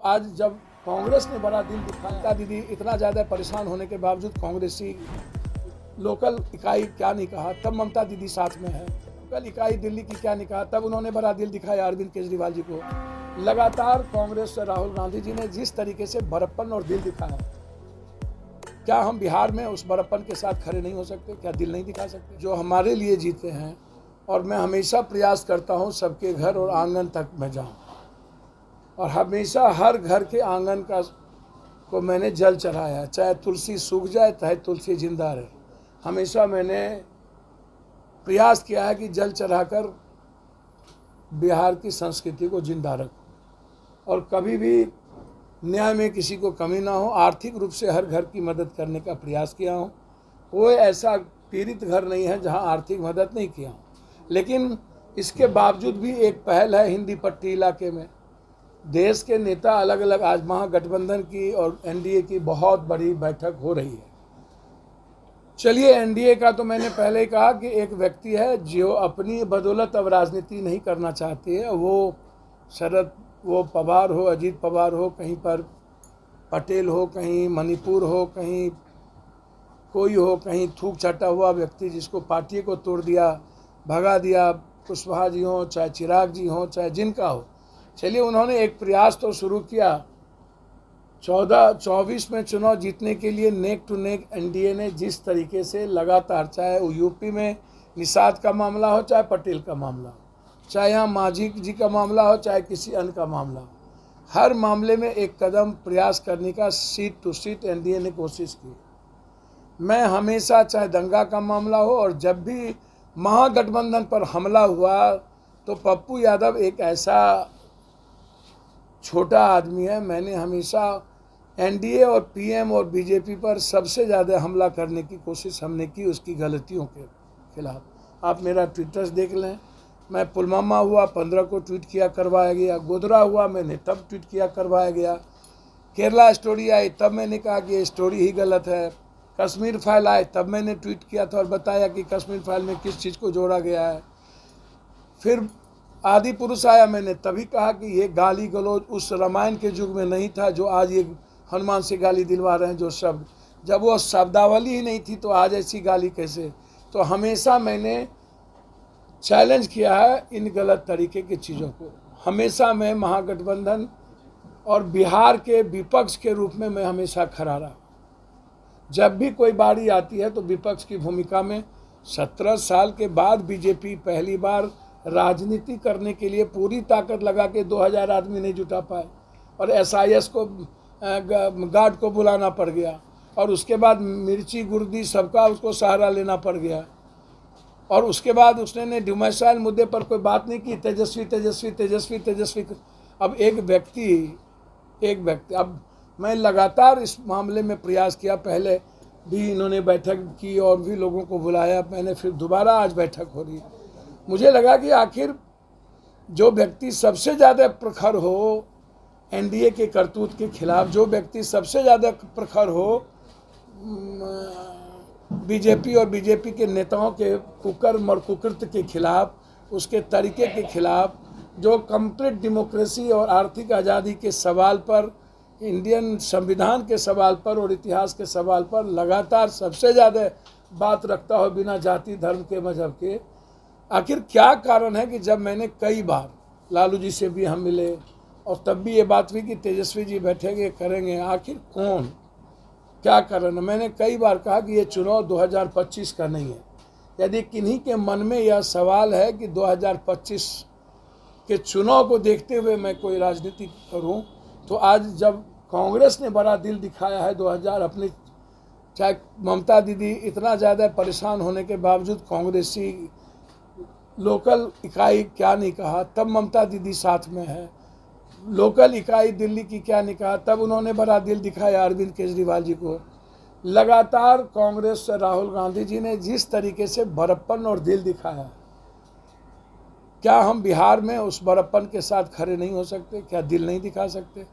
आज जब कांग्रेस ने बड़ा दिल दिखाया, दीदी इतना ज़्यादा परेशान होने के बावजूद कांग्रेसी लोकल इकाई क्या नहीं कहा, तब ममता दीदी साथ में है। लोकल इकाई दिल्ली की क्या नहीं कहा, तब उन्होंने बड़ा दिल दिखाया अरविंद केजरीवाल जी को। लगातार कांग्रेस से राहुल गांधी जी ने जिस तरीके से बड़प्पन और दिल दिखाया, क्या हम बिहार में उस बड़प्पन के साथ खड़े नहीं हो सकते? क्या दिल नहीं दिखा सकते? जो हमारे लिए जीते हैं, और मैं हमेशा प्रयास करता हूं सबके घर और आंगन तक मैं जाऊं, और हमेशा हर घर के आंगन को मैंने जल चढ़ाया, चाहे तुलसी सूख जाए चाहे तुलसी जिंदा रहे। हमेशा मैंने प्रयास किया है कि जल चढ़ाकर बिहार की संस्कृति को जिंदा रखूं, और कभी भी न्याय में किसी को कमी ना हो। आर्थिक रूप से हर घर की मदद करने का प्रयास किया हूँ। कोई ऐसा पीड़ित घर नहीं है जहाँ आर्थिक मदद नहीं किया हूँ। लेकिन इसके बावजूद भी एक पहल है हिंदी पट्टी इलाके में। देश के नेता अलग अलग, आज महागठबंधन की और एनडीए की बहुत बड़ी बैठक हो रही है। चलिए, एनडीए का तो मैंने पहले ही कहा कि एक व्यक्ति है जो अपनी बदौलत अब राजनीति नहीं करना चाहती है। वो पवार हो, अजीत पवार हो, कहीं पर पटेल हो, कहीं मणिपुर हो, कहीं कोई हो, कहीं थूक छटा हुआ व्यक्ति जिसको पार्टी को तोड़ दिया, भगा दिया, कुशवाहा जी हो, चाहे चिराग जी हो, चाहे जिनका हो। चलिए, उन्होंने एक प्रयास तो शुरू किया। 24 में चुनाव जीतने के लिए नेक टू नेक एनडीए ने जिस तरीके से लगातार, चाहे वो यूपी में निषाद का मामला हो, चाहे पटेल का मामला हो, चाहे यहाँ मांझी जी का मामला हो, चाहे किसी अन्य का मामला हो, हर मामले में एक कदम प्रयास करने का सीट टू सीट एनडीए ने कोशिश की। मैं हमेशा, चाहे दंगा का मामला हो, और जब भी महागठबंधन पर हमला हुआ तो पप्पू यादव एक ऐसा छोटा आदमी है, मैंने हमेशा एनडीए और पीएम और बीजेपी पर सबसे ज़्यादा हमला करने की कोशिश हमने की, उसकी गलतियों के खिलाफ। आप मेरा ट्विटर्स देख लें। मैं पुलवामा हुआ 15 को ट्वीट किया, करवाया गया। गोधरा हुआ, मैंने तब ट्वीट किया, करवाया गया। केरला स्टोरी आई, तब मैंने कहा कि ये स्टोरी ही गलत है। कश्मीर फाइल आए, तब मैंने ट्वीट किया था और बताया कि कश्मीर फाइल में किस चीज़ को जोड़ा गया है। फिर आदि पुरुष आया, मैंने तभी कहा कि ये गाली गलौज उस रामायण के युग में नहीं था जो आज ये हनुमान से गाली दिलवा रहे हैं। जो शब्द, जब वो शब्दावली ही नहीं थी तो आज ऐसी गाली कैसे? तो हमेशा मैंने चैलेंज किया है इन गलत तरीके की चीज़ों को। हमेशा मैं महागठबंधन और बिहार के विपक्ष के रूप में मैं हमेशा खड़ा रहा। जब भी कोई बारी आती है तो विपक्ष की भूमिका में 17 साल के बाद बीजेपी पहली बार राजनीति करने के लिए पूरी ताकत लगा के 2000 आदमी नहीं जुटा पाए, और एसआईएस को गार्ड को बुलाना पड़ गया, और उसके बाद मिर्ची गुर्दी सबका उसको सहारा लेना पड़ गया, और उसके बाद उसने डोमिसाइल मुद्दे पर कोई बात नहीं की। तेजस्वी तेजस्वी तेजस्वी तेजस्वी। अब एक व्यक्ति अब मैं लगातार इस मामले में प्रयास किया। पहले भी इन्होंने बैठक की और भी लोगों को बुलाया, मैंने फिर दोबारा आज बैठक हो रही है। मुझे लगा कि आखिर जो व्यक्ति सबसे ज़्यादा प्रखर हो एनडीए के करतूत के खिलाफ, जो व्यक्ति सबसे ज़्यादा प्रखर हो बीजेपी और बीजेपी के नेताओं के कुकर्म और कुकृत्य के खिलाफ, उसके तरीके के खिलाफ, जो कंप्लीट डेमोक्रेसी और आर्थिक आज़ादी के सवाल पर, इंडियन संविधान के सवाल पर और इतिहास के सवाल पर लगातार सबसे ज़्यादा बात रखता हो, बिना जाति धर्म के मजहब के। आखिर क्या कारण है कि जब मैंने कई बार लालू जी से भी हम मिले, और तब भी ये बात हुई कि तेजस्वी जी बैठेंगे, करेंगे, आखिर कौन, क्या कारण है? मैंने कई बार कहा कि ये चुनाव 2025 का नहीं है। यदि किन्हीं के मन में यह सवाल है कि 2025 के चुनाव को देखते हुए मैं कोई राजनीति करूं, तो आज जब कांग्रेस ने बड़ा दिल दिखाया है 2000 अपनी, चाहे ममता दीदी इतना ज़्यादा परेशान होने के बावजूद कांग्रेसी लोकल इकाई क्या नहीं कहा, तब ममता दीदी साथ में है। लोकल इकाई दिल्ली की क्या नहीं कहा, तब उन्होंने बड़ा दिल दिखाया अरविंद केजरीवाल जी को। लगातार कांग्रेस से राहुल गांधी जी ने जिस तरीके से बड़प्पन और दिल दिखाया, क्या हम बिहार में उस बड़प्पन के साथ खड़े नहीं हो सकते? क्या दिल नहीं दिखा सकते?